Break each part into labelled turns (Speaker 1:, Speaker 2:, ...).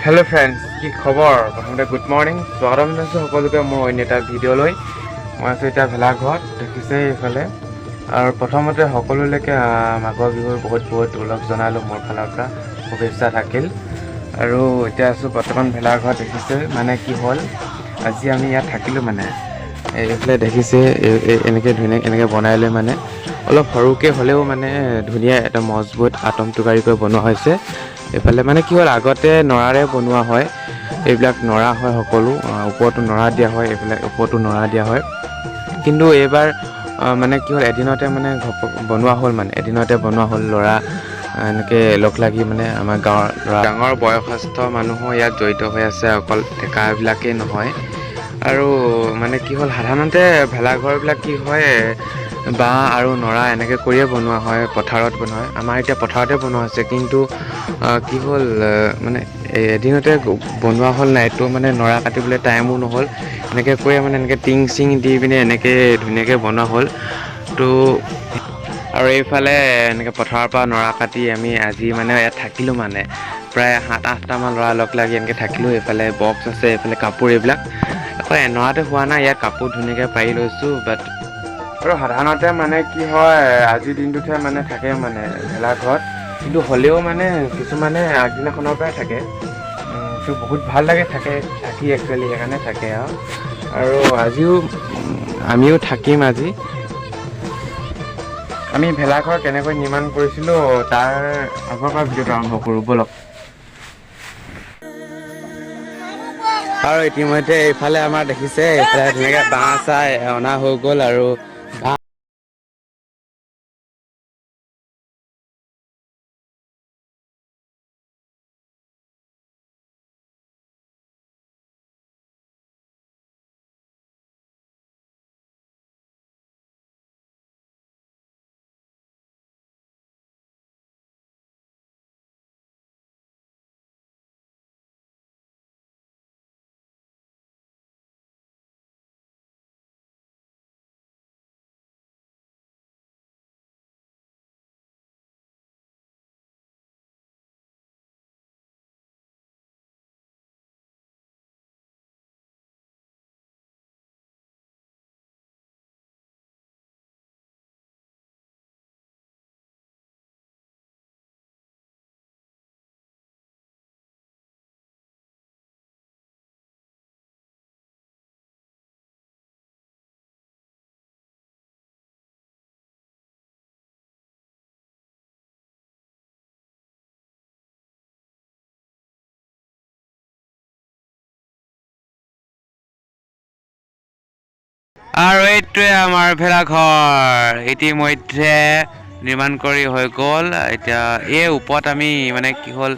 Speaker 1: hello friends की खबर प्रथमते good morning स्वागतम जनाइছোঁ সকলোকে মোৰ অন্য এটা ভিডিঅ'লৈ মই আছোঁ এতিয়া ভেলাঘৰত দেখিছে এইফালে আৰু প্ৰথমতে সকলোলৈকে মাঘৰ বিহুৰ বহুত ওলগ জনালোঁ মোৰ ফালৰ পৰা শুভেচ্ছা থাকিল আৰু এতিয়া আছোঁ বৰ্তমান ভেলাঘৰত দেখিছে মানে কি হ'ল আজি আমি ইয়াত থাকিলোঁ মানে এইফালে দেখিছে এনেকৈ ধুনীয়া এনেকৈ বনাই লৈ মানে অলপ সৰুকৈ হ'লেও মানে ধুনীয়া এটা মজবুত আটমটুকাৰিকৈ বনোৱা হৈছে এইফালে মানে কি হ'ল আগতে নৰাৰে বনোৱা হয় এইবিলাক নৰা হয় সকলো ওপৰতো নৰা দিয়া হয় এইবিলাক ওপৰতো নৰা দিয়া হয় কিন্তু এইবাৰ মানে কি হ'ল এদিনতে মানে বনোৱা হ'ল মানে এদিনতে বনোৱা হ'ল ল'ৰা এনেকৈ লগ লাগি মানে আমাৰ গাঁৱৰ ডাঙৰ বয়সস্থ মানুহো ইয়াত জড়িত হৈ আছে অকল ডেকাবিলাকেই নহয় আৰু মানে কি হ'ল সাধাৰণতে ভেলাঘৰবিলাক কি হয় বাঁহ আৰু নৰা এনেকৈ কৰিয়ে বনোৱা হয় পথাৰত বনোৱা হয় আমাৰ এতিয়া পথাৰতে বনোৱা হৈছে কিন্তু কি হ'ল মানে এদিনতে বনোৱা হ'ল নাই এইটো মানে নৰা কাটিবলৈ টাইমো নহ'ল এনেকৈ কৰি মানে এনেকৈ টিং চিং দি পিনে এনেকৈ ধুনীয়াকৈ বনোৱা হ'ল তো আৰু এইফালে এনেকৈ পথাৰৰ পৰা নৰা কাটি আমি আজি মানে ইয়াত থাকিলোঁ মানে প্ৰায় 7-8টামান ল'ৰা লগ লাগি এনেকৈ থাকিলোঁ এইফালে বক্স আছে এইফালে কাপোৰ এইবিলাক আকৌ নৰাতে হোৱা নাই ইয়াত কাপোৰ ধুনীয়াকৈ পাৰি লৈছোঁ বাট আৰু সাধাৰণতে মানে কি হয় আজিৰ দিনটোতহে মানে থাকে মানে ভেলাঘৰত কিন্তু হ'লেও মানে কিছুমানে আগদিনাখনৰ পৰাই থাকে তো বহুত ভাল লাগে থাকি একচুৱেলি সেইকাৰণে থাকে আৰু আজিও আমিও থাকিম আজি আমি ভেলাঘৰ কেনেকৈ নিৰ্মাণ কৰিছিলোঁ তাৰ আগৰ পৰা ভিডিঅ'টো আৰম্ভ কৰোঁ ব'লক আৰু ইতিমধ্যে এইফালে আমাৰ দেখিছে এইফালে ধুনীয়াকৈ বাঁহ চাই অনা হৈ গ'ল আৰু আৰু এইটোৱে আমাৰ ভেলাঘৰ ইতিমধ্যে নিৰ্মাণ কৰি হৈ গ'ল এতিয়া এই ওপৰত আমি মানে কি হ'ল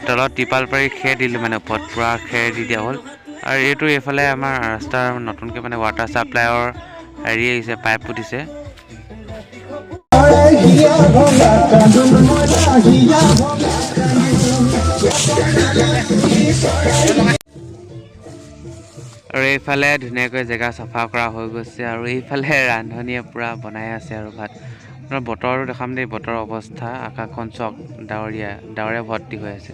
Speaker 1: তলত টিপাল পাৰি খেৰ দিলোঁ মানে ওপৰত পূৰা খেৰ দি দিয়া হ'ল আৰু এইটো এইফালে আমাৰ ৰাস্তাৰ নতুনকৈ মানে ৱাটাৰ ছাপ্লাইৰ হেৰি আহিছে পাইপ পুতিছে আৰু এইফালে ধুনীয়াকৈ জেগা চাফা কৰা হৈ গৈছে আৰু এইফালে ৰান্ধনীয়ে পূৰা বনাই আছে আৰু ভাত আপোনাৰ বতৰটো দেখাম দেই বতৰৰ অৱস্থা আকাশখন চক ডাৱৰে ভৰ্তি হৈ আছে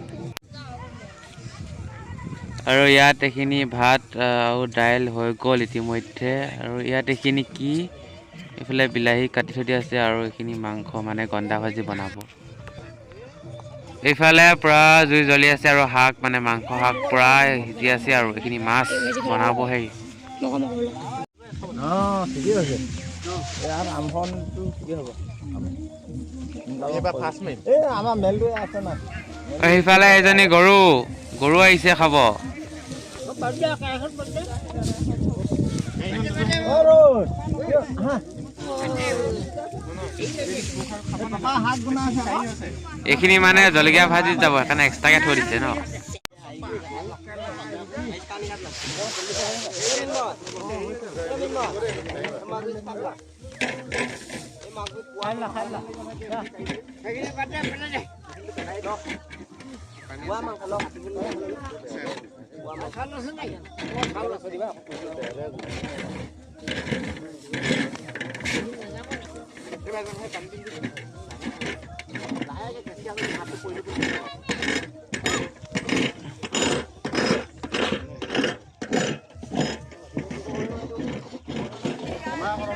Speaker 1: আৰু ইয়াত এইখিনি ভাত আৰু দাইল হৈ গ'ল ইতিমধ্যে আৰু ইয়াত এইখিনি কি এইফালে বিলাহী কাটি থৈ দিয়া আছে আৰু এইখিনি মাংস মানে গন্ধা ভাজি বনাব এইফালে পূৰা জুই জ্বলি আছে আৰু শাক মানে মাংস শাক পূৰা সিজি আছে আৰু এইখিনি মাছ বনাবহে সেইফালে এজনী গৰু আহিছে খাব এইখিনি মানে জলকীয়া ভাজিত যাব সেইকাৰণে এক্সট্ৰাকৈ থৈ দিছে ন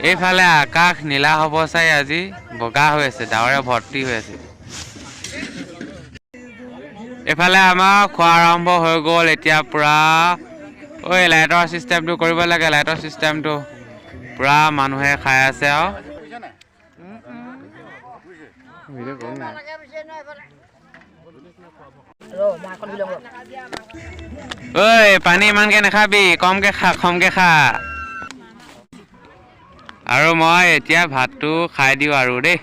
Speaker 1: এইফালে আকাশ নীলা হ'ব চাই আজি বগা হৈ আছে ডাৱৰে ভৰ্তি হৈ আছে এইফালে আমাৰ খোৱা আৰম্ভ হৈ গ'ল এতিয়া পুৰা ঐ লাইটৰ চিষ্টেমটো কৰিব লাগে লাইটৰ চিষ্টেমটো পুৰা মানুহে খাই আছে আৰু ঐ পানী ইমানকে নাখাবি কমকে খা আৰু মই এতিয়া ভাতটো খাই দিওঁ আৰু দেই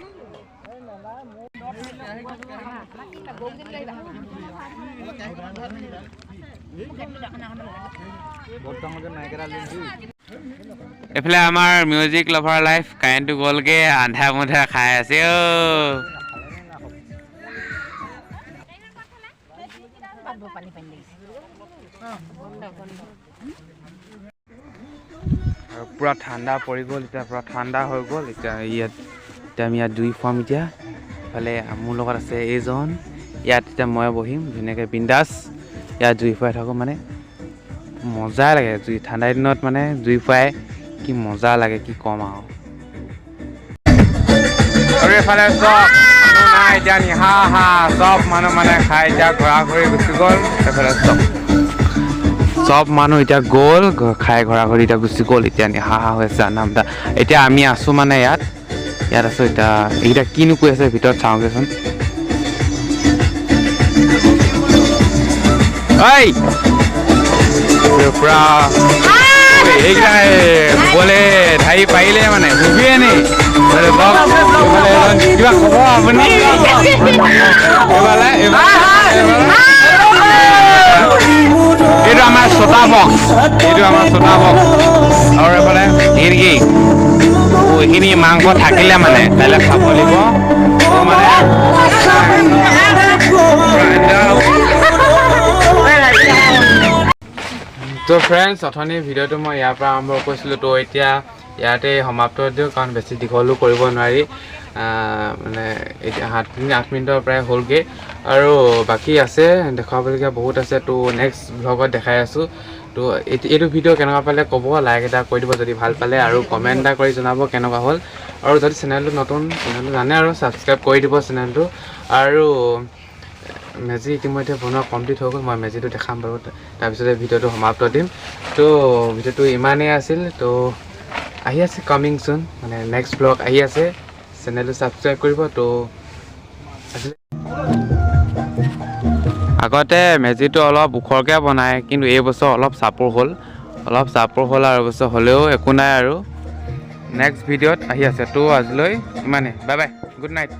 Speaker 1: এইফালে আমাৰ মিউজিক লভাৰ লাইফ কাৰেণ্টটো গ'লগে আন্ধা মুন্ধা খাই আছে পুৰা ঠাণ্ডা পৰি গ'ল এতিয়া পুৰা ঠাণ্ডা হৈ গ'ল এতিয়া আমি ইয়াত জুই ফুৱাম এতিয়া ইফালে মোৰ লগত আছে এইজন ইয়াত এতিয়া মই বহিম ধুনীয়াকৈ বিন্দাছ ইয়াত জুই ফুৱাই থাকোঁ মানে মজা লাগে জুই ঠাণ্ডা দিনত মানে জুই ফুৱাই কি মজা লাগে কি ক'ম আৰু এইফালে চব মানুহ নাই এতিয়া নিহা চব মানুহ মানে খাই এতিয়া ঘৰা ঘৰি গুচি গ'ল এইফালে চব মানুহ এতিয়া গ'ল খাই ঘৰা ঘৰি এতিয়া গুচি গ'ল এতিয়া নিহা হৈ আছে নামটা এতিয়া আমি আছোঁ মানে ইয়াত আছোঁ এতিয়া এইকেইটা কিনো কৈ আছে ভিতৰত চাওঁগৈচোন পুৰা এইকেইটাই বোলে ঠাই পাৰিলে মানে বুজিয়ে নি কিবা খবৰ আপুনি এইটো আমাৰ ছটা বক্স আৰু এইফালে এইখিনি মাংস থাকিলে মানে কাইলৈ খাব লাগিব মানে তো ফ্ৰেণ্ডছ অথনি ভিডিঅ'টো মই ইয়াৰ পৰা আৰম্ভ কৰিছিলোঁ তো এতিয়া ইয়াতে সমাপ্ত দিওঁ কাৰণ বেছি দীঘলো কৰিব নোৱাৰি মানে এতিয়া 7-8 মিনিটৰ প্ৰায় হ'লগৈ আৰু বাকী আছে দেখুৱাবলগীয়া বহুত আছে তো নেক্সট ভ্লগত দেখাই আছোঁ তো এইটো ভিডিঅ' কেনেকুৱা পালে ক'ব লাইক এটা কৰি দিব যদি ভাল পালে আৰু কমেণ্ট এটা কৰি জনাব কেনেকুৱা হ'ল আৰু যদি চেনেলটো নতুন চেনেলটো জানে আৰু ছাবস্ক্ৰাইব কৰি দিব চেনেলটো আৰু মেজি ইতিমধ্যে বনোৱা কমপ্লিট হৈ গ'ল মই মেজিটো দেখাম বাৰু তাৰপিছতে ভিডিঅ'টো সমাপ্ত দিম তো ভিডিঅ'টো ইমানেই আছিল তো আহি আছে কামিং চুন মানে নেক্সট ব্লগ আহি আছে চেনেলটো ছাবস্ক্ৰাইব কৰিব তো আগতে মেজিটো অলপ ওখৰকৈ বনায় কিন্তু এই বছৰ অলপ চাপৰ হ'ল আৰু এবছৰ হ'লেও একো নাই আৰু নেক্সট ভিডিঅ'ত আহি আছে তো আজিলৈ ইমানেই বাই বাই গুড নাইট